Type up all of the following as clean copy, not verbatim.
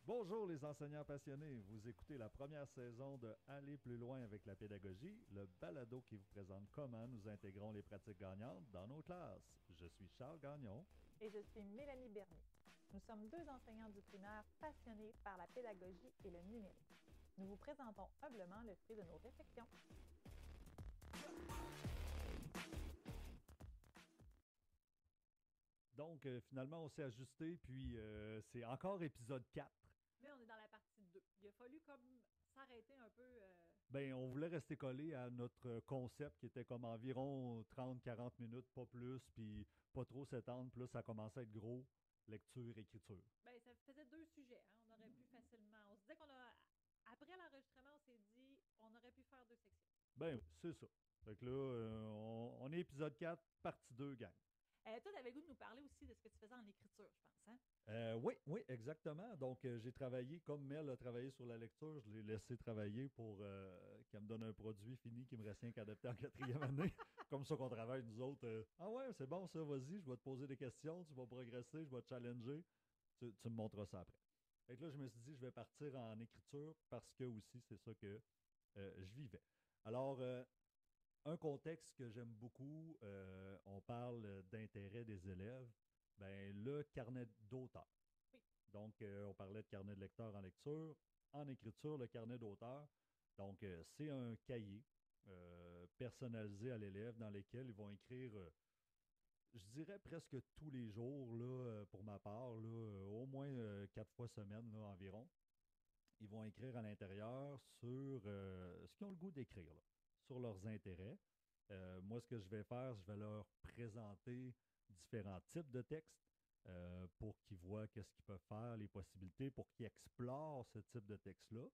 Bonjour les enseignants passionnés, vous écoutez la première saison de Aller plus loin avec la pédagogie, le balado qui vous présente comment nous intégrons les pratiques gagnantes dans nos classes. Je suis Charles Gagnon. Et je suis Mélanie Bernier. Nous sommes deux enseignants du primaire passionnés par la pédagogie et le numérique. Nous vous présentons humblement le fruit de nos réflexions. Donc finalement on s'est ajusté, puis c'est encore épisode 4. Mais on est dans la partie 2. Il a fallu comme s'arrêter un peu. Ben, on voulait rester collé à notre concept qui était comme environ 30-40 minutes, pas plus, puis pas trop s'étendre. Puis là, ça commençait à être gros, lecture, écriture. Ben, ça faisait deux sujets. Hein. On aurait pu facilement. On se disait qu'on a. Après l'enregistrement, on s'est dit on aurait pu faire deux sections. Ben, c'est ça. Fait que là, on est épisode 4, partie 2, gang. Toi, tu avais le goût de nous parler aussi de ce que tu faisais en écriture, je pense. Hein? Oui, exactement. Donc, j'ai travaillé, comme Mel a travaillé sur la lecture, je l'ai laissé travailler pour qu'elle me donne un produit fini qui me reste rien qu'à adapter en quatrième année. Comme ça qu'on travaille, nous autres. Ah ouais, c'est bon ça, vas-y, je vais te poser des questions, tu vas progresser, je vais te challenger. Tu me montreras ça après. Fait que là, je me suis dit, je vais partir en écriture parce que aussi, c'est ça que je vivais. Alors, un contexte que j'aime beaucoup, on parle d'intérêt des élèves, ben, le carnet d'auteur. Oui. Donc, on parlait de carnet de lecteur en lecture. En écriture, le carnet d'auteur. Donc, c'est un cahier personnalisé à l'élève dans lequel ils vont écrire, je dirais presque tous les jours, là, pour ma part, là, au moins 4 fois semaine là, environ. Ils vont écrire à l'intérieur sur ce qu'ils ont le goût d'écrire, là, sur leurs intérêts. Moi, ce que je vais faire, je vais leur présenter différents types de textes pour qu'ils voient qu'est-ce qu'ils peuvent faire, les possibilités, pour qu'ils explorent ce type de texte-là.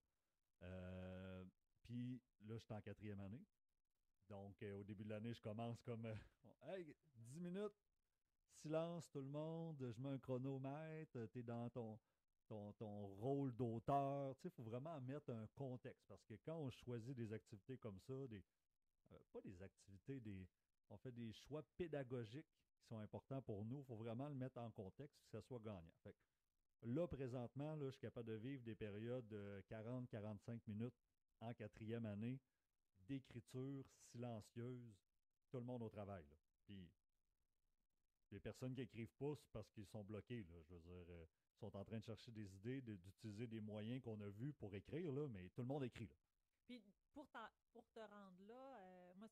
Euh, Puis là, je suis en quatrième année. Donc, au début de l'année, je commence comme Hey, 10 minutes, silence tout le monde, je mets un chronomètre, tu es dans ton rôle d'auteur. Tu sais, il faut vraiment mettre un contexte parce que quand on choisit des activités comme ça, pas des activités, on fait des choix pédagogiques qui sont importants pour nous. Il faut vraiment le mettre en contexte pour que ça soit gagnant. Fait que là, présentement, là, je suis capable de vivre des périodes de 40-45 minutes en quatrième année d'écriture silencieuse, tout le monde au travail. Là. Puis les personnes qui n'écrivent pas, c'est parce qu'ils sont bloqués. Là. Je veux dire, ils sont en train de chercher des idées, d'utiliser des moyens qu'on a vus pour écrire, là, mais tout le monde écrit. Là. Puis pour te rendre là, moi,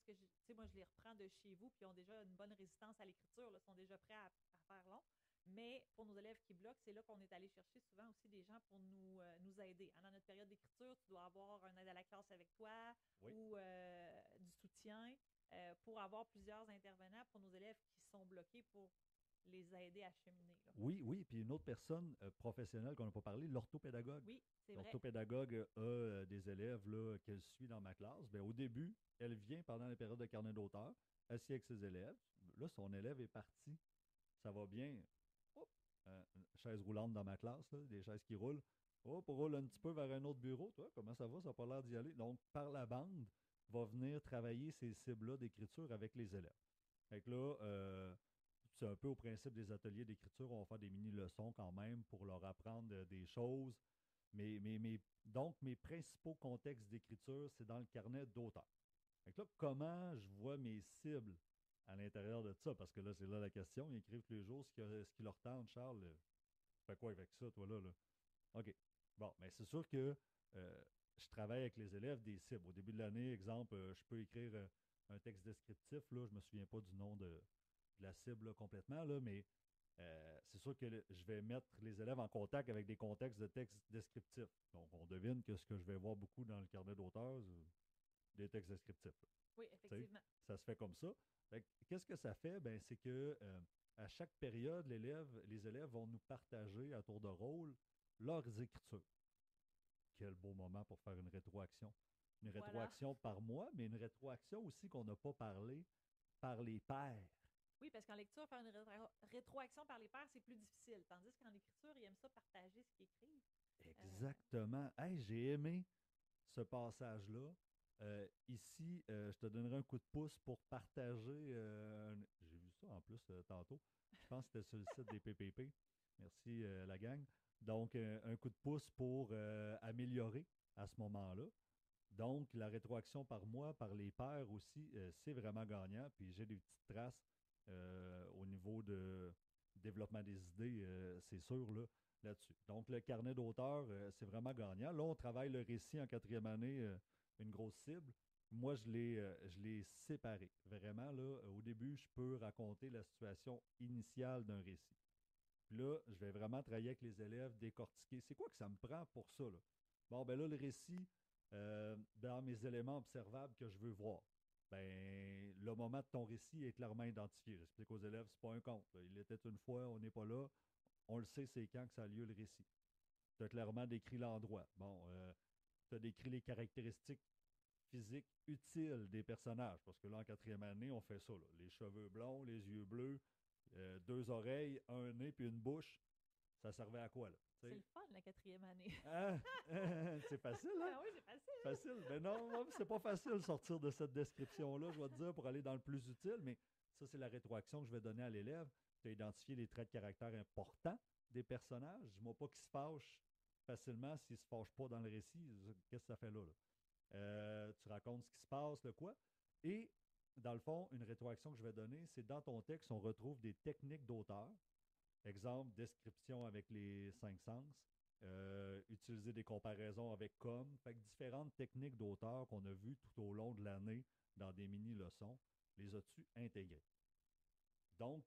moi, je les reprends de chez vous, puis ils ont déjà une bonne résistance à l'écriture, là, sont déjà prêts à faire long. Mais pour nos élèves qui bloquent, c'est là qu'on est allé chercher souvent aussi des gens pour nous aider. Hein, dans notre période d'écriture, tu dois avoir un aide à la classe avec toi Oui. ou du soutien pour avoir plusieurs intervenants pour nos élèves qui sont bloqués pour les aider à cheminer. Là. Oui, oui. Puis une autre personne professionnelle qu'on n'a pas parlé, l'orthopédagogue. Oui, c'est vrai. L'orthopédagogue a des élèves là, qu'elle suit dans ma classe. Bien, au début, elle vient pendant les périodes de carnet d'auteur, assis avec ses élèves. Là, son élève est parti. Ça va bien. Hop, une chaise roulante dans ma classe, là, des chaises qui roulent. Hop, on roule un petit peu vers un autre bureau. Toi, comment ça va? Ça n'a pas l'air d'y aller. Donc, par la bande, va venir travailler ces cibles-là d'écriture avec les élèves. Fait que là, c'est un peu au principe des ateliers d'écriture. On va faire des mini-leçons quand même pour leur apprendre des choses. Donc, mes principaux contextes d'écriture, c'est dans le carnet d'auteur. Fait que là, comment je vois mes cibles à l'intérieur de ça? Parce que là, c'est là la question. Ils écrivent tous les jours ce qui leur tente. Charles, fais quoi avec ça, toi, là? OK. Bon, mais c'est sûr que je travaille avec les élèves des cibles. Au début de l'année, exemple, je peux écrire un texte descriptif. Là, je ne me souviens pas du nom de la cible là, complètement, là, mais c'est sûr que je vais mettre les élèves en contact avec des contextes de textes descriptifs. Donc, on devine que ce que je vais voir beaucoup dans le carnet d'auteur, c'est des textes descriptifs. Là. Oui, Tu sais, effectivement. ça se fait comme ça. Fait que, qu'est-ce que ça fait? Ben, c'est que à chaque période, les élèves vont nous partager à tour de rôle leurs écritures. Quel beau moment pour faire une rétroaction. Une Voilà. rétroaction par mois, mais une rétroaction aussi qu'on n'a pas parlé par les pairs. Oui, parce qu'en lecture, faire une rétroaction par les pairs, c'est plus difficile. Tandis qu'en écriture, ils aiment ça partager ce qu'ils écrivent. Euh, Exactement. Hey, j'ai aimé ce passage-là. Ici, je te donnerai un coup de pouce pour partager. J'ai vu ça en plus tantôt. Je pense que c'était sur le site des PPP. Merci, la gang. Donc, un coup de pouce pour améliorer à ce moment-là. Donc, la rétroaction par moi, par les pairs aussi, c'est vraiment gagnant. Puis j'ai des petites traces au niveau de développement des idées, c'est sûr, là-dessus. Donc, le carnet d'auteur, c'est vraiment gagnant. Là, on travaille le récit en quatrième année, une grosse cible. Moi, je l'ai séparé. Vraiment, là, au début, je peux raconter la situation initiale d'un récit. Puis là, je vais vraiment travailler avec les élèves, décortiquer. C'est quoi que ça me prend pour ça, là? Bon, ben là, le récit, dans mes éléments observables que je veux voir. Ben, le moment de ton récit est clairement identifié. J'explique aux élèves, c'est pas un conte, là. Il était une fois, on n'est pas là. On le sait, c'est quand que ça a lieu le récit. Tu as clairement décrit l'endroit. Bon, tu as décrit les caractéristiques physiques utiles des personnages. Parce que là, en quatrième année, on fait ça, là. Les cheveux blonds, les yeux bleus, deux oreilles, un nez puis une bouche. Ça servait à quoi, là? C'est T'sais? le fun, la quatrième année. Ah, c'est facile, hein? Ah oui, c'est facile. Facile. Mais non, moi, c'est pas facile de sortir de cette description-là, je vais te dire, pour aller dans le plus utile, mais ça, c'est la rétroaction que je vais donner à l'élève. Tu as identifié les traits de caractère importants des personnages. Dis-moi pas qu'ils se fâchent facilement s'ils se fâchent pas dans le récit. Qu'est-ce que ça fait là? Tu racontes ce qui se passe, le quoi. Et, dans le fond, une rétroaction que je vais donner, c'est dans ton texte, on retrouve des techniques d'auteur. Exemple, description avec les cinq sens. Utiliser des comparaisons avec comme. Fait que différentes techniques d'auteur qu'on a vues tout au long de l'année dans des mini-leçons, les as-tu intégrées? Donc,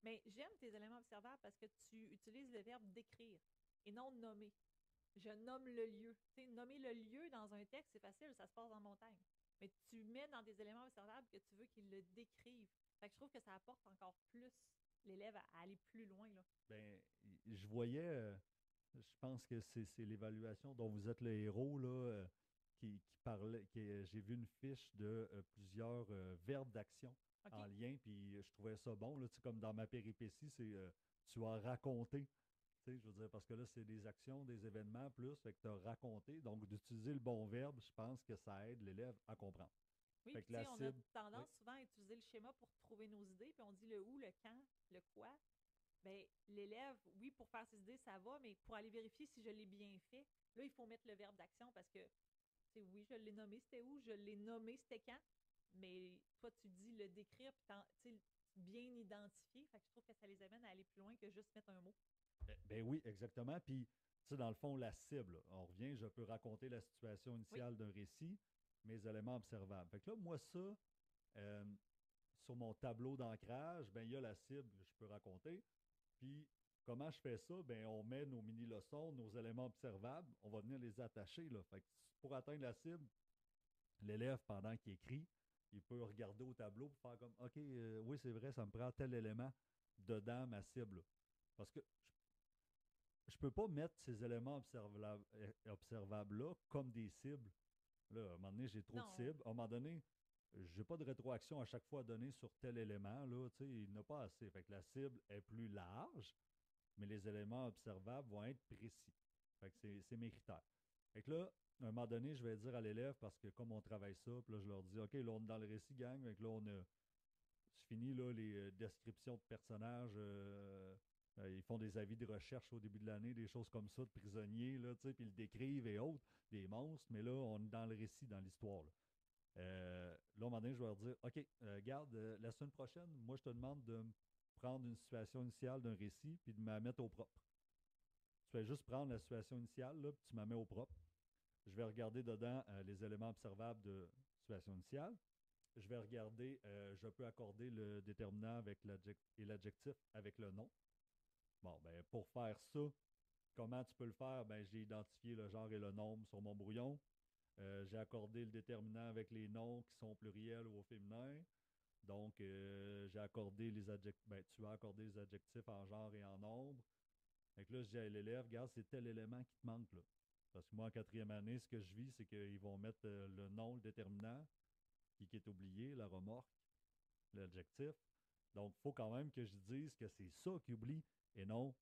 Mais j'aime tes éléments observables parce que tu utilises le verbe décrire et non nommer. Je nomme le lieu. Tu sais, nommer le lieu dans un texte, c'est facile, ça se passe en montagne. Mais tu mets dans des éléments observables que tu veux qu'ils le décrivent. Fait que je trouve que ça apporte encore plus l'élève à aller plus loin, là. ben, je voyais, je pense que c'est l'évaluation dont vous êtes le héros, là, qui parlait, j'ai vu une fiche de plusieurs verbes d'action OK? en lien, puis je trouvais ça bon, là, tu sais, comme dans ma péripétie, c'est tu as raconté, tu sais, je veux dire, parce que là, c'est des actions, des événements plus, fait que tu as raconté, donc d'utiliser le bon verbe, je pense que ça aide l'élève à comprendre. Oui, Fait puis que tu la sais, on a cible, oui, tendance souvent à utiliser le schéma pour trouver nos idées, puis on dit le où, le quand, le quoi. Ben, l'élève, oui, pour faire ses idées, ça va, mais pour aller vérifier si je l'ai bien fait, là, il faut mettre le verbe d'action parce que, tu sais, oui, je l'ai nommé, c'était où, je l'ai nommé, c'était quand, mais toi, tu dis le décrire, puis tu sais, bien identifier. Fait que je trouve que ça les amène à aller plus loin que juste mettre un mot. ben oui, exactement, puis tu sais, dans le fond, la cible, là, on revient, je peux raconter la situation Oui, initiale d'un récit, mes éléments observables. Fait que là, moi, ça, euh, sur mon tableau d'ancrage, ben il y a la cible que je peux raconter. Puis, comment je fais ça? Ben, on met nos mini-leçons, nos éléments observables, on va venir les attacher, là. Fait que pour atteindre la cible, l'élève, pendant qu'il écrit, il peut regarder au tableau pour faire comme, OK, oui, c'est vrai, ça me prend tel élément dedans ma cible, là. Parce que je peux pas mettre ces éléments observables-là comme des cibles. Là, à un moment donné, j'ai trop de non, cibles. À un moment donné, j'ai pas de rétroaction à chaque fois à donner sur tel élément. Là, tu sais, il n'y en a pas assez. Fait que la cible est plus large, mais les éléments observables vont être précis. Fait que c'est mes critères. Fait que là, à un moment donné, je vais dire à l'élève, parce que comme on travaille ça, puis là, je leur dis, OK, là, on est dans le récit, gang. Fait que là, je finis là, les descriptions de personnages. Ils font des avis de recherche au début de l'année, des choses comme ça, de prisonniers, là, puis ils le décrivent et autres, des monstres, mais là, on est dans le récit, dans l'histoire. Là, à un moment donné, je vais leur dire, OK, garde, la semaine prochaine, moi, je te demande de me prendre une situation initiale d'un récit puis de me la mettre au propre. Tu fais juste prendre la situation initiale, là, puis tu me la mets au propre. Je vais regarder dedans les éléments observables de situation initiale. Je vais regarder, je peux accorder le déterminant avec et l'adjectif avec le nom. Bon, ben, pour faire ça, comment tu peux le faire? Ben, j'ai identifié le genre et le nombre sur mon brouillon. J'ai accordé le déterminant avec les noms qui sont pluriels ou au féminin. Donc, j'ai accordé les adjectifs. Ben, tu as accordé les adjectifs en genre et en nombre. Fait que là, je dis à l'élève, regarde, c'est tel élément qui te manque là. Parce que moi, en quatrième année, ce que je vis, c'est qu'ils vont mettre le nom, le déterminant, qui est oublié, la remorque, l'adjectif. Donc, il faut quand même que je dise que c'est ça qui oublie et non,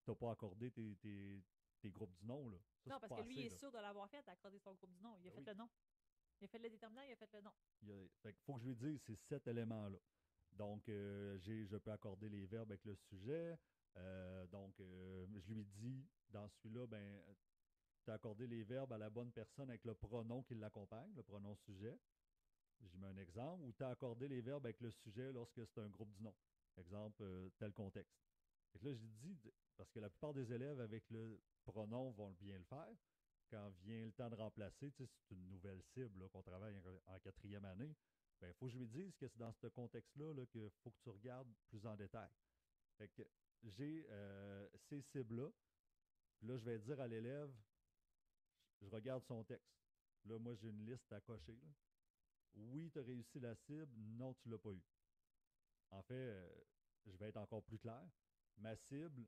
tu n'as pas accordé tes groupes du nom. Là. Ça, non, c'est parce pas que lui, il assez. est Là. sûr de l'avoir fait, d'accorder son groupe du nom. Il a Ben fait oui. le nom. Il a fait le déterminant, il a fait le nom. Fait qu'il faut que je lui dise, c'est cet élément-là. Donc, je peux accorder les verbes avec le sujet. Je lui dis, dans celui-là, ben, tu as accordé les verbes à la bonne personne avec le pronom qui l'accompagne, le pronom sujet. J'y mets un exemple. Ou tu as accordé les verbes avec le sujet lorsque c'est un groupe du nom. Exemple, tel contexte. Et là, je dis, parce que la plupart des élèves avec le pronom vont bien le faire. Quand vient le temps de remplacer, c'est une nouvelle cible qu'on travaille en quatrième année, il faut que je lui dise que c'est dans ce contexte-là là, qu'il faut que tu regardes plus en détail. Fait que j'ai ces cibles-là. Puis là, je vais dire à l'élève, je regarde son texte. Là, moi, j'ai une liste à cocher. Là. Oui, tu as réussi la cible. Non, tu ne l'as pas eu. En fait, je vais être encore plus clair. Ma cible,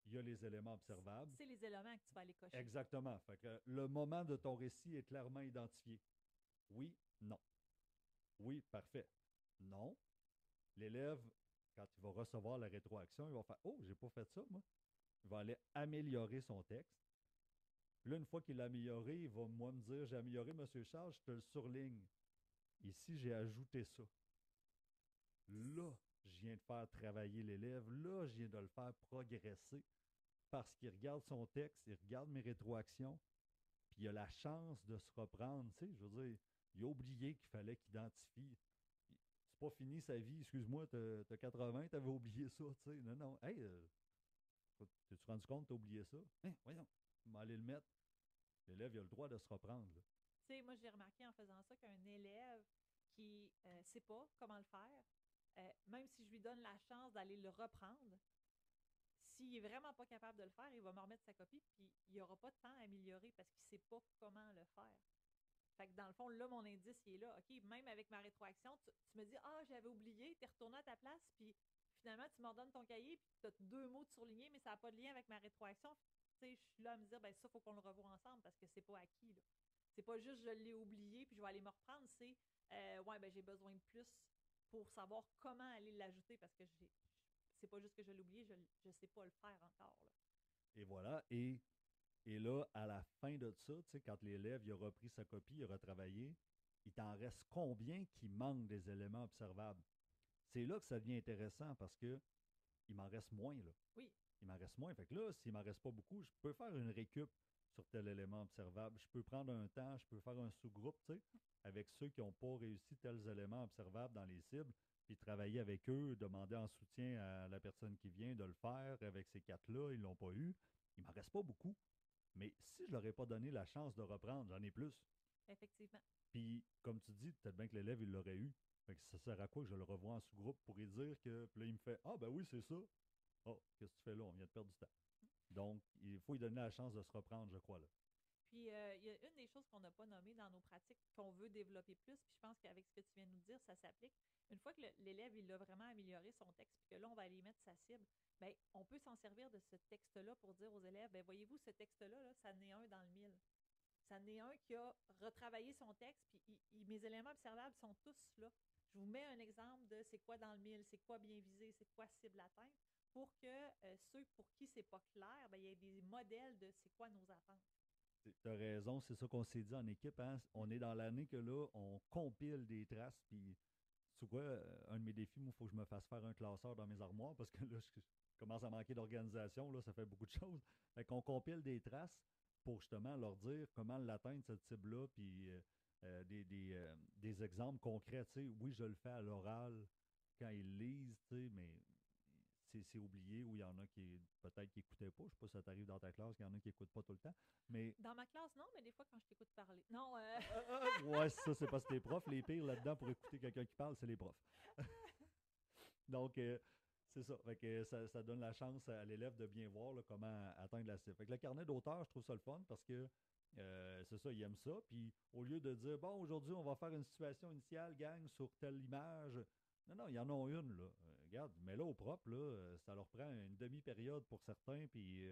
il y a les éléments observables. C'est les éléments que tu vas aller cocher. Exactement. Fait que le moment de ton récit est clairement identifié. Oui, non. Oui, parfait. Non. L'élève, quand il va recevoir la rétroaction, il va faire oh, j'ai pas fait ça, moi. Il va aller améliorer son texte. Puis là, une fois qu'il l'a amélioré, il va, moi, me dire j'ai amélioré, monsieur Charles, je te le surligne. Ici, j'ai ajouté ça. Là, je viens de faire travailler l'élève. Là, je viens de le faire progresser parce qu'il regarde son texte, il regarde mes rétroactions, puis il a la chance de se reprendre. Tu sais, je veux dire, il a oublié qu'il fallait qu'il identifie. C'est pas fini sa vie. Excuse-moi, t'as 80, t'avais oublié ça. Tu sais, non, non. Hey, t'es-tu rendu compte que t'as oublié ça? Hein, voyons, il m'a allé le mettre. L'élève, il a le droit de se reprendre. Là. Tu sais, moi, j'ai remarqué en faisant ça qu'un élève qui ne sait pas comment le faire, même si je lui donne la chance d'aller le reprendre, s'il est vraiment pas capable de le faire, il va me remettre sa copie, puis il n'y aura pas de temps à améliorer parce qu'il ne sait pas comment le faire. Fait que dans le fond, là, mon indice, il est là. OK, même avec ma rétroaction, tu me dis ah, j'avais oublié, tu es retourné à ta place, puis finalement, tu m'ordonnes ton cahier, puis tu as 2 mots de surligné, mais ça n'a pas de lien avec ma rétroaction. Tu sais, je suis là à me dire, ben ça, il faut qu'on le revoie ensemble parce que c'est pas acquis, là. C'est pas juste je l'ai oublié, puis je vais aller me reprendre, c'est ouais, ben j'ai besoin de plus pour savoir comment aller l'ajouter parce que c'est pas juste que je l'ai oublié, je sais pas le faire encore, là. Et voilà. Et là, à la fin de ça, tu sais, quand l'élève il a repris sa copie, il a retravaillé, il t'en reste combien qui manquent des éléments observables? C'est là que ça devient intéressant parce que il m'en reste moins, là. Oui. Il m'en reste moins. Fait que là, s'il m'en reste pas beaucoup, je peux faire une récup sur tel élément observable. Je peux prendre un temps, je peux faire un sous-groupe, tu sais, avec ceux qui n'ont pas réussi tels éléments observables dans les cibles, puis travailler avec eux, demander en soutien à la personne qui vient de le faire avec ces quatre-là, ils ne l'ont pas eu. Il m'en reste pas beaucoup. Mais si je ne leur ai pas donné la chance de reprendre, j'en ai plus. Effectivement. Puis, comme tu dis, peut-être bien que l'élève, il l'aurait eu. Fait que ça sert à quoi que je le revois en sous-groupe pour lui dire que. Puis là, il me fait ah, ben oui, c'est ça. Oh, qu'est-ce que tu fais là? On vient de perdre du temps. Donc, il faut lui donner la chance de se reprendre, je crois. Là. Puis, il y a une des choses qu'on n'a pas nommées dans nos pratiques qu'on veut développer plus, puis je pense qu'avec ce que tu viens de nous dire, ça s'applique. Une fois que l'élève, il a vraiment amélioré son texte, puis que là, on va aller mettre sa cible, bien, on peut s'en servir de ce texte-là pour dire aux élèves, bien, voyez-vous, ce texte-là, là, ça n'est un dans le mille. Ça n'est un qui a retravaillé son texte, puis mes éléments observables sont tous là. Je vous mets un exemple de c'est quoi dans le mille, c'est quoi bien visé, c'est quoi cible atteinte, pour que ceux pour qui c'est pas clair, bien, il y ait des modèles de c'est quoi nos attentes. Tu as raison, c'est ça qu'on s'est dit en équipe. Hein? On est dans l'année que là, on compile des traces. Puis, tu vois, un de mes défis, moi, il faut que je me fasse faire un classeur dans mes armoires parce que là, je commence à manquer d'organisation. Là, ça fait beaucoup de choses. Fait qu'on compile des traces pour justement leur dire comment l'atteindre, cette cible-là. Puis, des exemples concrets. Tu sais, oui, je le fais à l'oral quand ils lisent, tu sais, mais c'est oublié ou il y en a qui peut-être qui n'écoutaient pas. Je ne sais pas si ça t'arrive dans ta classe, il y en a qui n'écoutent pas tout le temps. Mais dans ma classe, non, mais des fois quand je t'écoute parler. Non, ouais, ça, c'est parce que les profs, les pires là-dedans pour écouter quelqu'un qui parle, c'est les profs. Donc, c'est ça. Fait que ça donne la chance à l'élève de bien voir là, comment atteindre la cible. Fait que le carnet d'auteur, je trouve ça le fun parce que c'est ça, il aime ça. Puis au lieu de dire, bon, aujourd'hui, on va faire une situation initiale, gang, sur telle image. Non, non, il y en a une, là. Regarde, mais là, au propre, là, ça leur prend une demi-période pour certains, puis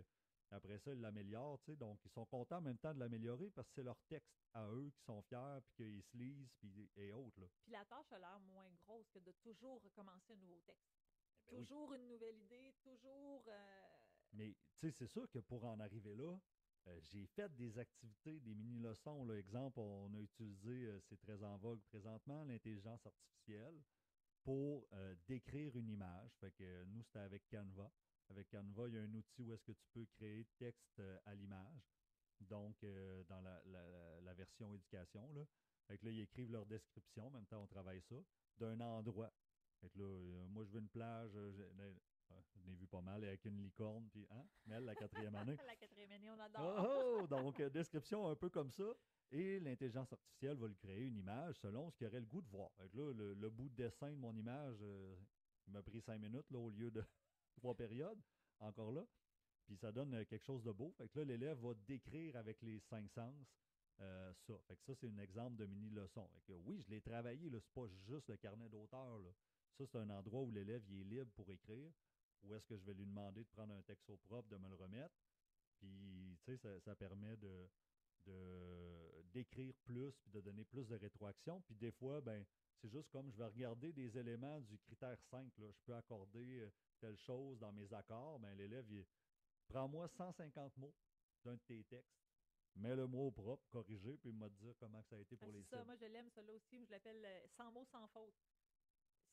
après ça, ils l'améliorent, tu sais. Donc, ils sont contents en même temps de l'améliorer parce que c'est leur texte à eux qui sont fiers, puis qu'ils se lisent, puis et autres, là. Puis la tâche a l'air moins grosse que de toujours recommencer un nouveau texte. Ben oui. Toujours une nouvelle idée, toujours. Mais, tu sais, c'est sûr que pour en arriver là, j'ai fait des activités, des mini-leçons. Là. Exemple, on a utilisé, c'est très en vogue présentement, l'intelligence artificielle pour décrire une image. Fait que nous, c'était avec Canva. Avec Canva, il y a un outil où est-ce que tu peux créer texte à l'image. Donc, dans la version éducation, là. Fait que là, ils écrivent leur description, en même temps, on travaille ça, d'un endroit. Fait que là, moi, je veux une plage, je n'ai vu pas mal, avec une licorne, puis, hein, Mel, la quatrième année. La quatrième année, on adore. Oh, oh! Donc, description un peu comme ça. Et l'intelligence artificielle va lui créer une image selon ce qu'il aurait le goût de voir. Fait que là, le bout de dessin de mon image, il m'a pris 5 minutes là, au lieu de 3 périodes, encore là. Puis ça donne quelque chose de beau. Fait que là, l'élève va décrire avec les 5 sens ça. Fait que ça, c'est un exemple de mini-leçon. Fait que oui, je l'ai travaillé, là, c'est pas juste le carnet d'auteur, là. Ça, c'est un endroit où l'élève il est libre pour écrire. Ou est-ce que je vais lui demander de prendre un texte au propre, de me le remettre. Puis, tu sais, ça permet d'écrire plus, puis de donner plus de rétroaction. Puis des fois, ben, c'est juste comme je vais regarder des éléments du critère 5. Là. Je peux accorder telle chose dans mes accords. Ben, l'élève, prends-moi 150 mots d'un de tes textes, mets le mot au propre, corrigé, puis il m'a dit comment ça a été Ah, pour les c'est ça, cibles. moi je l'aime, celui-là aussi. Je l'appelle sans mots, sans faute.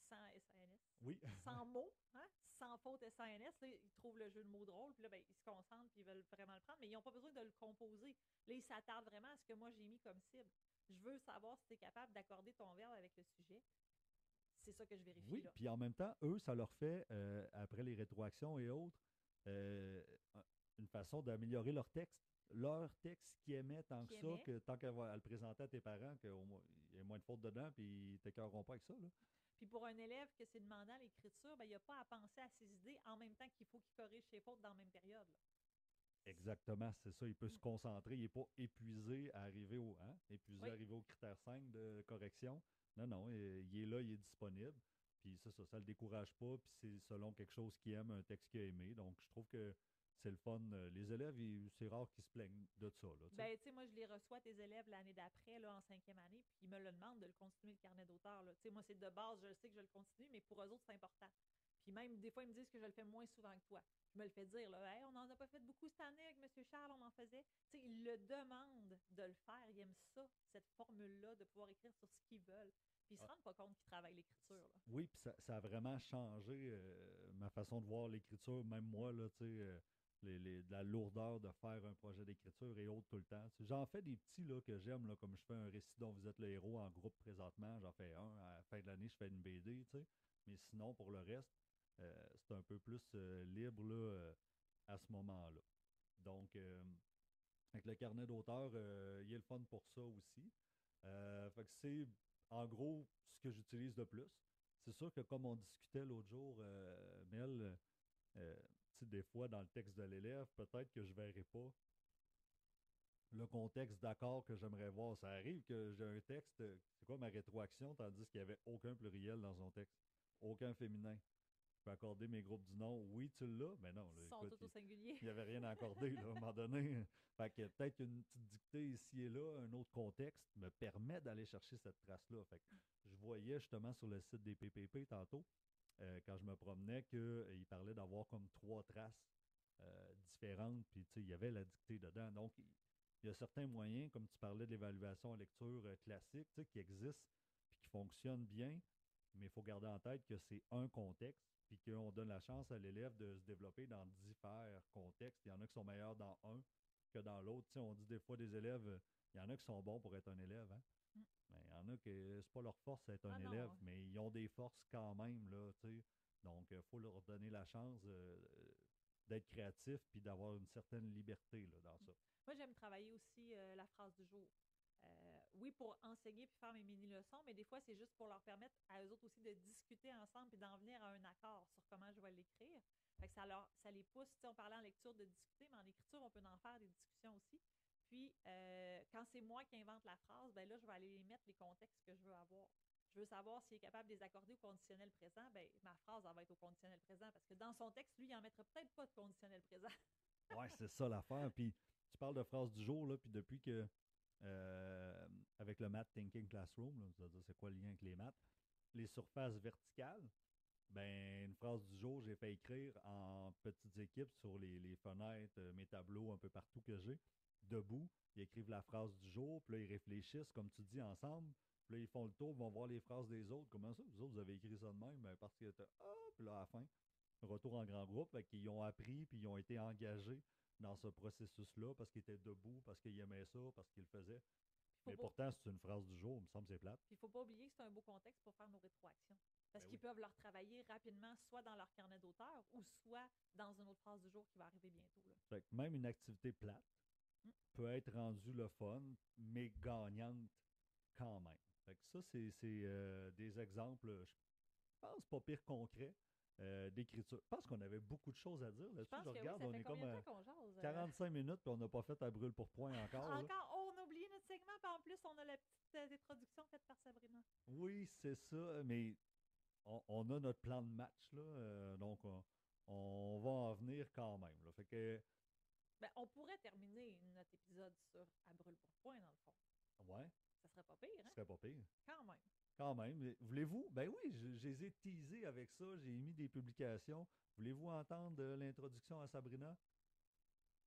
Sans S-A-N-S. Oui. Sans mots, hein? Sans faute S-A-N-S. Là, ils trouvent le jeu de mots drôle, puis là, ben, ils se concentrent, puis ils veulent vraiment le prendre, mais ils n'ont pas besoin de le composer. Là, ils s'attardent vraiment à ce que moi j'ai mis comme cible. Je veux savoir si tu es capable d'accorder ton verbe avec le sujet. C'est ça que je vérifie Oui, là. puis en même temps, eux, ça leur fait, après les rétroactions et autres, euh, une façon d'améliorer leur texte. Leur texte qui aimait tant que Qui ça, aimait. que tant qu'à le présenter à tes parents, qu'il y ait moins de fautes dedans, puis ils t'écœureront pas avec ça. Là. Puis pour un élève que c'est demandant l'écriture, ben, il n'y a pas à penser à ses idées en même temps qu'il faut qu'il corrige ses fautes dans la même période. Là. Exactement, c'est ça. Il peut Mm. se concentrer. Il n'est pas épuisé à arriver au épuisé à Oui. arriver au critère 5 de correction. Non, non, il est là, il est disponible. Puis ça ne le décourage pas. Puis c'est selon quelque chose qu'il aime, un texte qu'il a aimé. Donc, je trouve que c'est le fun. Les élèves, c'est rare qu'ils se plaignent de ça. Là, Ben, tu sais, moi, je les reçois, tes élèves, l'année d'après, là, en cinquième année, puis ils me le demandent de le continuer, le carnet d'auteur. Tu sais, moi, c'est de base, je sais que je le continue, mais pour eux autres, c'est important. Puis même, des fois, ils me disent que je le fais moins souvent que toi. Je me le fais dire, là, hey, on n'en a pas fait beaucoup cette année avec M. Charles, on en faisait. Tu sais, ils le demandent de le faire. Ils aiment ça, cette formule-là, de pouvoir écrire sur ce qu'ils veulent. Puis ils se Ah, rendent pas compte qu'ils travaillent l'écriture. Là. oui, puis ça a vraiment changé ma façon de voir l'écriture. Même moi, là, tu sais, de la lourdeur de faire un projet d'écriture et autres tout le temps. Tu sais, j'en fais des petits là, que j'aime, là, comme je fais un récit dont vous êtes le héros en groupe présentement. J'en fais un. À la fin de l'année, je fais une BD, tu sais. Mais sinon, pour le reste, c'est un peu plus libre là, à ce moment-là. Donc, avec le carnet d'auteur, il y a le fun pour ça aussi. Fait que c'est en gros ce que j'utilise de plus. C'est sûr que comme on discutait l'autre jour, Mel, des fois dans le texte de l'élève, peut-être que je ne verrai pas le contexte d'accord que j'aimerais voir. Ça arrive que j'ai un texte, c'est quoi ma rétroaction, tandis qu'il n'y avait aucun pluriel dans son texte, aucun féminin. Je peux accorder mes groupes du nom. Oui, tu l'as, mais non, là, Ils sont écoute, tous au singulier. il n'y avait rien à accorder là, à un moment donné. Fait que peut-être qu'une petite dictée ici et là, un autre contexte, me permet d'aller chercher cette trace-là. Fait que je voyais justement sur le site des PPP tantôt, quand je me promenais, qu'il parlait d'avoir comme 3 traces différentes, puis il y avait la dictée dedans. Donc, il y a certains moyens, comme tu parlais de l'évaluation en lecture classique, qui existent, puis qui fonctionnent bien, mais il faut garder en tête que c'est un contexte, puis qu'on donne la chance à l'élève de se développer dans différents contextes. Il y en a qui sont meilleurs dans un que dans l'autre. On dit des fois des élèves, il y en a qui sont bons pour être un élève, hein? Mm. Mais il y en a que c'est pas leur force d'être un Ah élève, non. mais ils ont des forces quand même, là, tu sais. Donc, il faut leur donner la chance d'être créatif puis d'avoir une certaine liberté là, dans ça. Moi, j'aime travailler aussi la phrase du jour. Oui, pour enseigner puis faire mes mini-leçons, mais des fois, c'est juste pour leur permettre à eux autres aussi de discuter ensemble puis d'en venir à un accord sur comment je vais l'écrire. Fait que ça les pousse. On parlait en lecture de discuter, mais en écriture, on peut en faire des discussions aussi. Puis, quand c'est moi qui invente la phrase, ben là, je vais aller les mettre les contextes que je veux avoir. Je veux savoir s'il est capable de les accorder au conditionnel présent. Ben, ma phrase, elle va être au conditionnel présent parce que dans son texte, lui, il n'en mettrait peut-être pas de conditionnel présent. Ouais, c'est ça l'affaire. Puis, tu parles de phrase du jour, là, puis depuis que, avec le Math Thinking Classroom, là, c'est-à-dire c'est quoi le lien avec les maths, les surfaces verticales, ben, une phrase du jour, j'ai fait écrire en petites équipes sur les fenêtres, mes tableaux un peu partout que j'ai, debout. Ils écrivent la phrase du jour, puis là, ils réfléchissent, comme tu dis, ensemble. Puis là, ils font le tour, ils vont voir les phrases des autres. Comment ça, vous autres, vous avez écrit ça de même? Ben, parce que, ah, puis là, à la fin. retour en grand groupe, fait qu'ils ont appris puis ils ont été engagés dans ce processus-là parce qu'ils étaient debout, parce qu'ils aimaient ça, parce qu'ils le faisaient. Mais pourtant, c'est une phrase du jour, il me semble que c'est plate. Puis il ne faut pas oublier que c'est un beau contexte pour faire nos rétroactions. Parce qu'ils peuvent leur travailler rapidement, soit dans leur carnet d'auteur ou soit dans une autre phrase du jour qui va arriver bientôt. Là. Fait que même une activité plate peut être rendue le fun, mais gagnante quand même. Fait que ça, c'est des exemples, je pense, pas pire concrets d'écriture. Je pense qu'on avait beaucoup de choses à dire là-dessus. Je regarde, on est comme à 45 minutes puis on n'a pas fait à brûle pour point encore. On a oublié notre segment, puis en plus, on a la petite introduction faite par Sabrina. Oui, c'est ça, mais on a notre plan de match, là, donc on va en venir quand même. Là. Fait que, on pourrait terminer notre épisode sur à brûle pour point, dans le fond. Ouais. Ça serait pas pire, hein? Ça serait pas pire. Quand même. Quand même. Voulez-vous? Ben oui, je les ai teasés avec ça. J'ai mis des publications. Voulez-vous entendre l'introduction à Sabrina?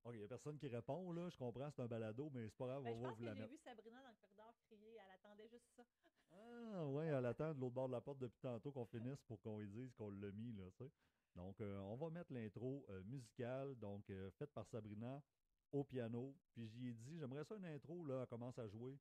OK, il n'y a personne qui répond, là. Je comprends, c'est un balado, mais c'est pas grave, on va vous la mettre. J'ai vu Sabrina dans le corridor crier. Elle attendait juste ça. Ah, ouais, elle attend de l'autre bord de la porte depuis tantôt qu'on finisse pour qu'on lui dise qu'on l'a mis, là, tu sais. Donc, on va mettre l'intro musicale, donc faite par Sabrina au piano. Puis j'y ai dit, j'aimerais ça une intro, là, elle commence à jouer.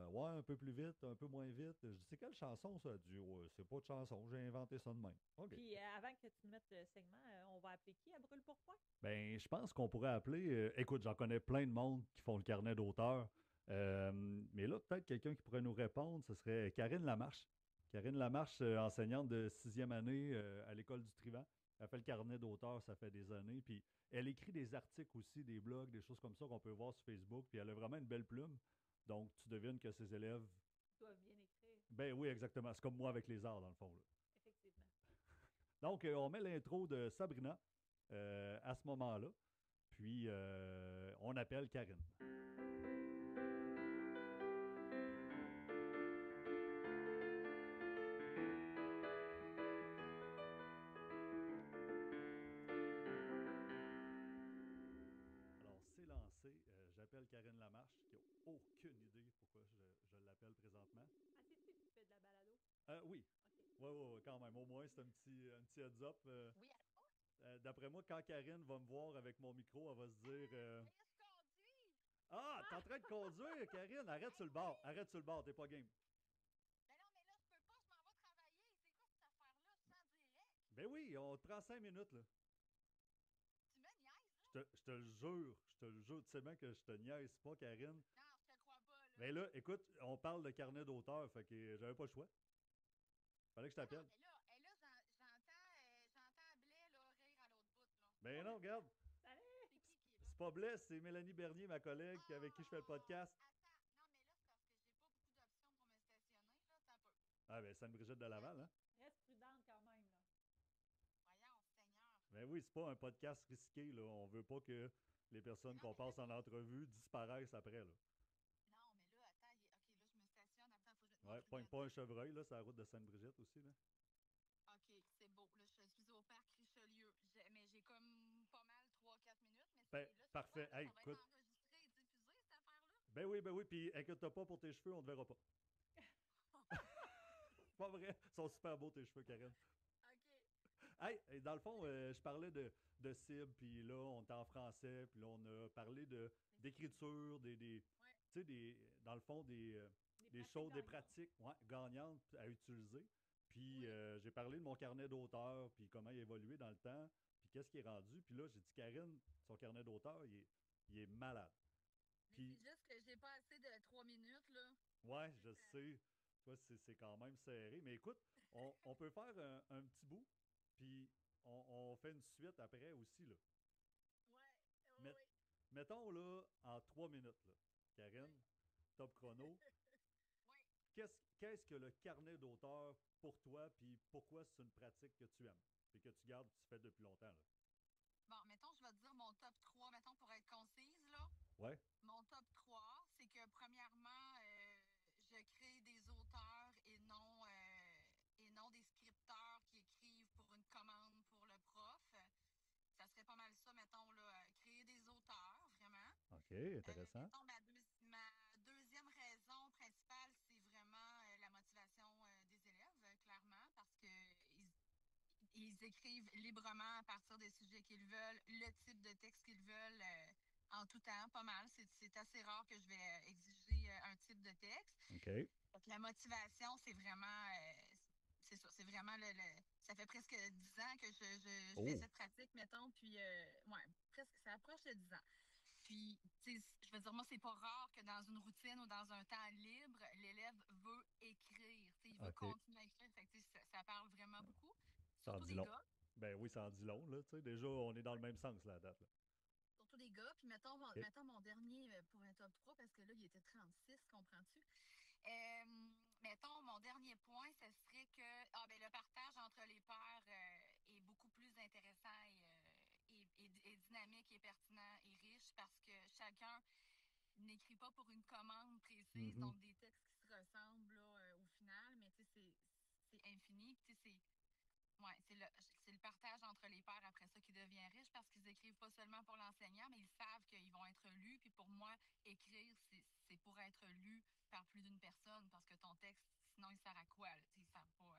Ouais, un peu plus vite, un peu moins vite. Je dis, c'est quelle chanson ça? Elle dit, ouais, c'est pas de chanson, j'ai inventé ça de même. Okay. Puis avant que tu mettes le segment, on va appeler qui à brûle pour point? Ben, je pense qu'on pourrait appeler. Écoute, j'en connais plein de monde qui font le carnet d'auteur. Mais là, peut-être quelqu'un qui pourrait nous répondre, ce serait Karine Lamarche. Karine Lamarche, enseignante de 6e année à l'École du Trivant. Elle fait le carnet d'auteur, ça fait des années. Puis elle écrit des articles aussi, des blogs, des choses comme ça qu'on peut voir sur Facebook. Puis elle a vraiment une belle plume. Donc, tu devines que ses élèves doivent bien écrire. Ben oui, exactement. C'est comme moi avec les arts, dans le fond. Là. Effectivement. Donc, on met l'intro de Sabrina à ce moment-là. Puis, on appelle Karine. Alors, c'est lancé. J'appelle Karine Lamarche, qui n'a aucune idée pourquoi je l'appelle présentement. Ah, sais-tu que tu fais de la balado? Oui. Okay. Oui, quand même. Au moins, c'est un petit heads up. Oui, d'après moi, quand Karine va me voir avec mon micro, elle va se dire... Ah, t'es en train de conduire, Karine. Arrête sur le bord. Arrête sur le bord, t'es pas game. Ben non, mais là, je peux pas, je m'en vais travailler. C'est quoi cette affaire-là? Tu sens direct? Ben oui, on te prend 5 minutes, là. Tu me niaises, là? Je te le jure. Tu sais bien que je te niaise pas, Karine. Non, je te crois pas, là. Ben là, écoute, on parle de carnet d'auteur, fait que j'avais pas le choix. Fallait que je t'appelle. Mais là, j'entends Blais, là, rire à l'autre bout, là. Ben non, regarde. Salut! C'est qui est là? C'est pas Blais, c'est Mélanie Bernier, ma collègue, avec qui je fais le podcast. Attends, non, mais là, c'est parce que j'ai pas beaucoup d'options pour me stationner, là, ça peut. Ah ben, Sainte-Brigitte de Laval, hein? Reste prudente quand même, là. Voyons, Seigneur. Ben oui, c'est pas un podcast risqué, là. On veut pas que les personnes qu'on passe en entrevue disparaissent après, là. Non, mais là, attends, OK, là, je me stationne. Attends, faut que je... Ouais, pogne pas un chevreuil, là, c'est la route de Sainte-Brigitte aussi, là. OK, c'est beau. Là, je suis au parc Richelieu. Mais j'ai comme pas mal 3-4 minutes. Mais ben, là, parfait. Vois, là, hey, ça va écoute. être enregistré et diffusé, cette affaire-là? Ben oui. Puis inquiète-toi pas pour tes cheveux, on te verra pas. C'est pas vrai. Ils sont super beaux, tes cheveux, Karine. OK. Hey, dans le fond, je parlais de cible, puis là, on est en français, puis là, on a parlé d'écriture, Ouais. tu sais, dans le fond, des choses, des pratiques gagnantes à utiliser. Puis j'ai parlé de mon carnet d'auteur, puis comment il a évolué dans le temps, puis qu'est-ce qui est rendu. Puis là, j'ai dit, Karine, son carnet d'auteur, il est malade. Puis, c'est juste que j'ai pas assez de 3 minutes, là. Ouais, je sais. Toi, c'est quand même serré. Mais écoute, on peut faire un petit bout, puis on fait une suite après aussi, là. Ouais, oui. Mettons, là, en 3 minutes, là. Karine, top chrono. Oui. Qu'est-ce que le carnet d'auteur pour toi, puis pourquoi c'est une pratique que tu aimes, et que tu gardes, tu fais depuis longtemps, là? Bon, mettons, je vais te dire mon top 3, mettons, pour être concise, là. Ouais. Mon top 3, c'est que, premièrement, je crée des auteurs et non des scripteurs qui écrivent pour une commande pour le prof. Ça serait pas mal ça, mettons, là, créer des auteurs, vraiment. OK, intéressant. Mettons, ma deuxième raison principale, c'est vraiment la motivation des élèves, clairement, parce que ils écrivent librement à partir des sujets qu'ils veulent, le type de texte qu'ils veulent, en tout temps, pas mal. C'est assez rare que je vais exiger un type de texte. OK. Fait que la motivation, c'est vraiment, c'est ça, c'est vraiment ça fait presque 10 ans que je fais Oh, cette pratique, mettons, puis, ouais, presque, ça approche de 10 ans. Puis, tu sais, je veux dire, moi, c'est pas rare que dans une routine ou dans un temps libre, l'élève veut écrire. Tu sais, il veut OK. continuer à écrire. Fait que, tu sais, ça parle vraiment beaucoup. Ça en Surtout dit des long. gars. Ben oui, ça en dit long, là. Tu sais, déjà, on est dans le même sens, là, à date. Là. Surtout des gars. Puis, mettons, OK. mettons mon dernier pour un top 3, parce que là, il était 36, comprends-tu? Mettons, mon dernier point, ce serait que le partage entre les pairs est beaucoup plus intéressant et dynamique et pertinent et riche parce que chacun n'écrit pas pour une commande précise, Mhm. donc des textes qui se ressemblent là, au final, mais tu sais, c'est infini. Tu sais, c'est le partage entre les pairs après ça qui devient riche parce qu'ils écrivent pas seulement pour l'enseignant, mais ils savent qu'ils vont être lus. Puis pour moi, écrire, c'est pour être lu par plus d'une personne parce que ton texte, sinon, il sert à quoi? Là? Tu sais, il sert pas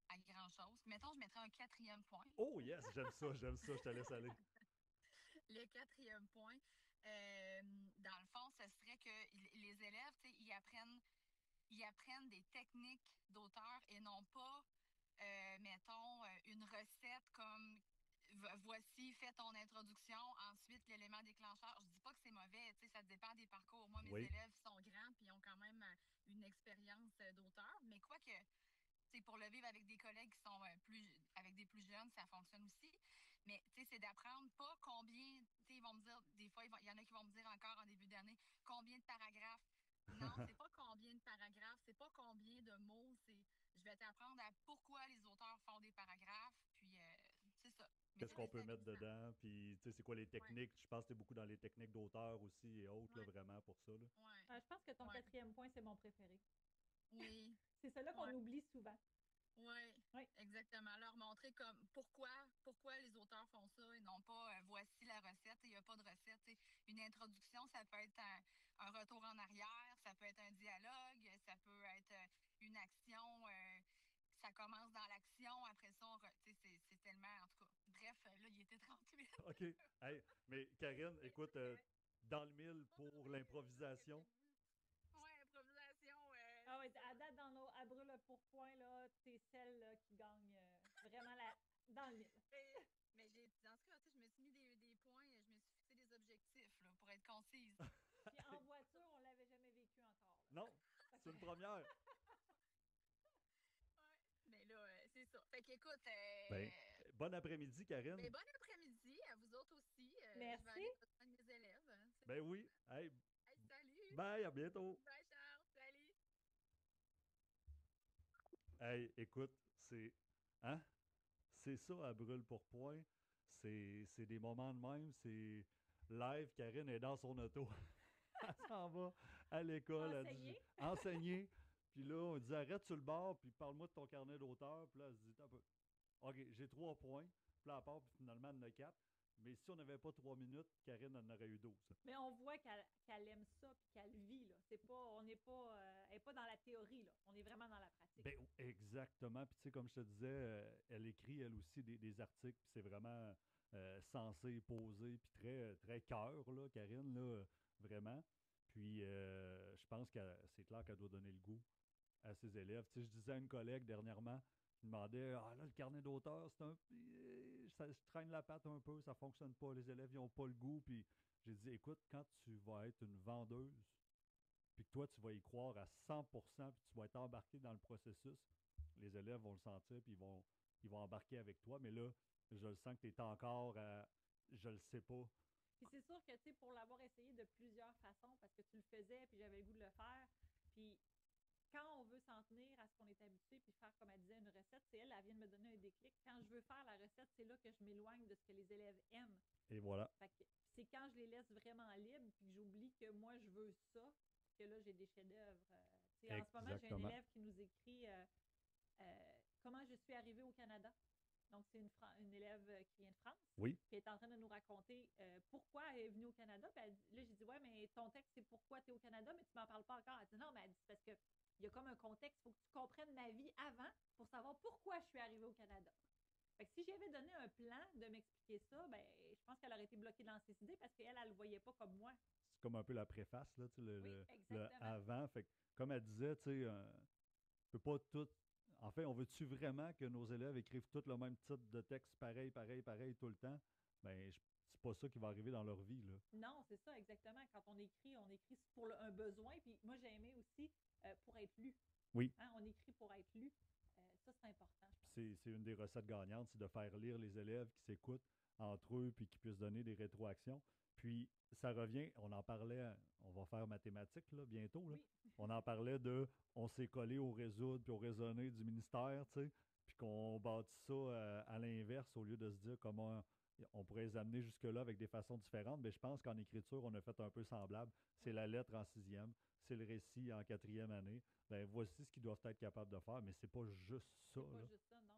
à grand-chose. Mettons, je mettrais un quatrième point. Oh, yes, j'aime ça, je te laisse aller. Le quatrième point, dans le fond, ce serait que les élèves, tu sais, ils apprennent des techniques d'auteur et non pas, mettons, une recette comme voici, fais ton introduction, ensuite l'élément déclencheur. Je dis pas que c'est mauvais, tu sais, ça dépend des parcours. Moi, mes Oui. élèves sont grands puis ils ont quand même une expérience d'auteur, mais quoi que pour le vivre avec des collègues qui sont avec des plus jeunes, ça fonctionne aussi. Mais c'est d'apprendre pas combien, ils vont me dire, des fois, il y en a qui vont me dire encore en début d'année, combien de paragraphes. Non, c'est pas combien de paragraphes, c'est pas combien de mots, je vais t'apprendre à pourquoi les auteurs font des paragraphes, puis c'est ça. Mais Qu'est-ce qu'on peut mettre déstabilisant. dedans? Puis, tu sais, c'est quoi les Ouais, techniques? Je pense que tu es beaucoup dans les techniques d'auteur aussi et autres, là, ouais, vraiment, pour ça. Là. ouais, Je pense que ton ouais. quatrième point, c'est mon préféré. Oui, C'est celui-là qu'on ouais. oublie souvent. Oui, Oui. exactement. Leur montrer comme pourquoi les auteurs font ça et non pas voici la recette. Il n'y a pas de recette. T'sais. Une introduction, ça peut être un retour en arrière, ça peut être un dialogue, ça peut être une action. Ça commence dans l'action, après ça, c'est tellement, en tout cas. Bref, là, il était 38. OK. Hey, mais Karine, Mais écoute, tu sais, dans le mille pas pour trouvé ce que l'improvisation. j'ai voulu. Ouais, improvisation, Ah oui, c'est ça. à date, dans nos à brûle pour point, là, c'est celle là, qui gagne vraiment dans le mille. Mais dans ce cas, je me suis mis des points, je me suis fixé des objectifs là, pour être concise. Puis en voiture, on l'avait jamais vécu encore. Là. Non, c'est une première. Ouais. Mais là, c'est ça. Fait qu'écoute, Ben, bon après-midi, Karine. bon après-midi à vous autres aussi. Je vais Merci. aller rejoindre mes élèves. Hein, Ben oui. Hey, hey, salut! bye, à bientôt. Bye Charles, salut! Hey, écoute, c'est. Hein? C'est ça à brûle pour point. C'est des moments de même. C'est live. Karine est dans son auto. Elle s'en va à l'école. Elle dit Enseigner. enseigner. Puis là, on dit arrête sur le bord, puis parle-moi de ton carnet d'auteur. Puis là, elle se dit un peu. OK, j'ai 3 points. Puis là, à part, puis finalement, elle en a 4. Mais si on n'avait pas 3 minutes, Karine en aurait eu 12. Mais on voit qu'elle aime ça puis qu'elle vit. Là. C'est pas, on n'est pas, elle n'est pas dans la théorie. Là. On est vraiment dans la pratique. Ben, exactement. Puis tu sais, comme je te disais, elle écrit elle aussi des articles. Puis c'est vraiment sensé, posé, puis très, très cœur, là, Karine, là, vraiment. Puis je pense que c'est clair qu'elle doit donner le goût à ses élèves. Tu sais, je disais à une collègue dernièrement, qui me demandait ah là, le carnet d'auteur, c'est un ça je traîne la patte un peu, ça fonctionne pas, les élèves n'ont pas le goût. Puis j'ai dit écoute, quand tu vas être une vendeuse, puis que toi, tu vas y croire à 100%, puis tu vas être embarqué dans le processus, les élèves vont le sentir, puis ils vont embarquer avec toi. Mais là, je le sens que tu es encore à je le sais pas. Puis c'est sûr que, tu sais, pour l'avoir essayé de plusieurs façons, parce que tu le faisais, puis j'avais le goût de le faire, puis quand on veut s'en tenir à ce qu'on est habitué, puis faire, comme elle disait, une recette, c'est elle vient de me donner un déclic. Quand je veux faire la recette, c'est là que je m'éloigne de ce que les élèves aiment. Et voilà. Fait que c'est quand je les laisse vraiment libres, puis que j'oublie que moi, je veux ça, que là, j'ai des chefs-d'œuvre. En ce moment, j'ai un Exactement. élève qui nous écrit comment je suis arrivée au Canada. Donc, c'est une élève qui vient de France, Oui. qui est en train de nous raconter pourquoi elle est venue au Canada. Puis là, j'ai dit, ouais, mais ton texte, c'est pourquoi tu es au Canada, mais tu m'en parles pas encore. Elle dit, non, mais elle dit, c'est parce qu'il y a comme un contexte, il faut que tu comprennes ma vie avant pour savoir pourquoi je suis arrivée au Canada. Fait que si j'avais donné un plan de m'expliquer ça, ben, je pense qu'elle aurait été bloquée dans ses idées parce qu'elle, elle le voyait pas comme moi. C'est comme un peu la préface, là, tu sais, Oui, le exactement. avant. Fait que, comme elle disait, tu sais, on peut pas tout. En fait, on veut-tu vraiment que nos élèves écrivent tout le même type de texte pareil, pareil, pareil tout le temps? Ben, c'est pas ça qui va arriver dans leur vie, là. Non, c'est ça, exactement. Quand on écrit pour un besoin. Puis moi, j'ai aimé aussi pour être lu. Oui. Hein, on écrit pour être lu. Ça, c'est important, je pense. C'est une des recettes gagnantes, c'est de faire lire les élèves qui s'écoutent entre eux puis qui puissent donner des rétroactions. Puis ça revient, on en parlait, on va faire mathématiques là, bientôt. Là. Oui. On en parlait de on s'est collé au résoudre puis au raisonner du ministère, tu sais, puis qu'on bâtit ça à l'inverse au lieu de se dire comment on pourrait les amener jusque-là avec des façons différentes. Mais je pense qu'en écriture, on a fait un peu semblable. C'est Oui. la lettre en sixième, c'est le récit en quatrième année. Ben, voici ce qu'ils doivent être capables de faire, mais c'est pas juste ça. C'est pas Là. juste ça, non.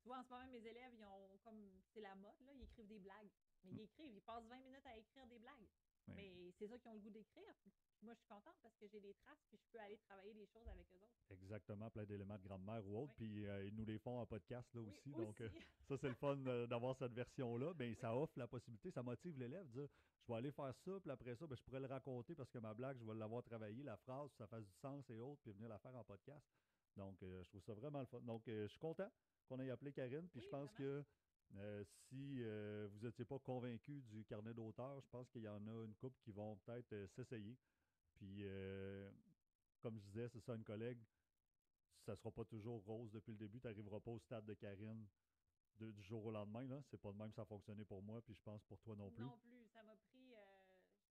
Tu vois, en ce moment, mes élèves, ils ont comme. C'est la mode, là, ils écrivent des blagues. Mais ils écrivent, ils passent 20 minutes à écrire des blagues. Ouais. Mais c'est ça qu'ils ont le goût d'écrire. Puis moi, je suis contente parce que j'ai des traces, puis je peux aller travailler des choses avec eux autres. Exactement, plein d'éléments de grammaire ou autre. Oui. Puis ils nous les font en podcast là Oui, aussi. Donc aussi. ça, c'est le fun d'avoir cette version-là. Ben, ça offre la possibilité, ça motive l'élève de dire je vais aller faire ça, puis après ça, ben, je pourrais le raconter parce que ma blague, je vais l'avoir travaillé, la phrase, ça fasse du sens et autres, puis venir la faire en podcast. Donc je trouve ça vraiment le fun. Donc je suis content qu'on ait appelé Karine, puis Oui, je pense vraiment. que si vous n'étiez pas convaincu du carnet d'auteur, je pense qu'il y en a une couple qui vont peut-être s'essayer. Puis comme je disais, c'est ça, une collègue, ça ne sera pas toujours rose depuis le début. Tu n'arriveras pas au stade de Karine du jour au lendemain. Là. C'est pas de même que ça a fonctionné pour moi, puis je pense pour toi non plus. Non plus. Ça m'a pris,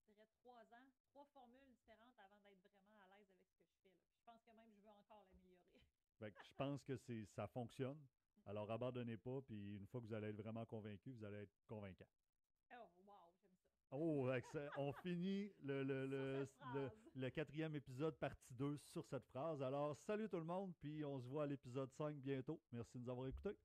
je dirais, 3 ans, 3 formules différentes avant d'être vraiment à l'aise avec ce que je fais. Là. Puis je pense que même je veux encore l'améliorer. Fait que je pense que ça fonctionne. Alors abandonnez pas, puis une fois que vous allez être vraiment convaincu, vous allez être convaincant. Oh, wow, j'aime ça. Oh, on finit Sur cette phrase. le quatrième épisode, partie 2, sur cette phrase. Alors, salut tout le monde, puis on se voit à l'épisode 5 bientôt. Merci de nous avoir écoutés.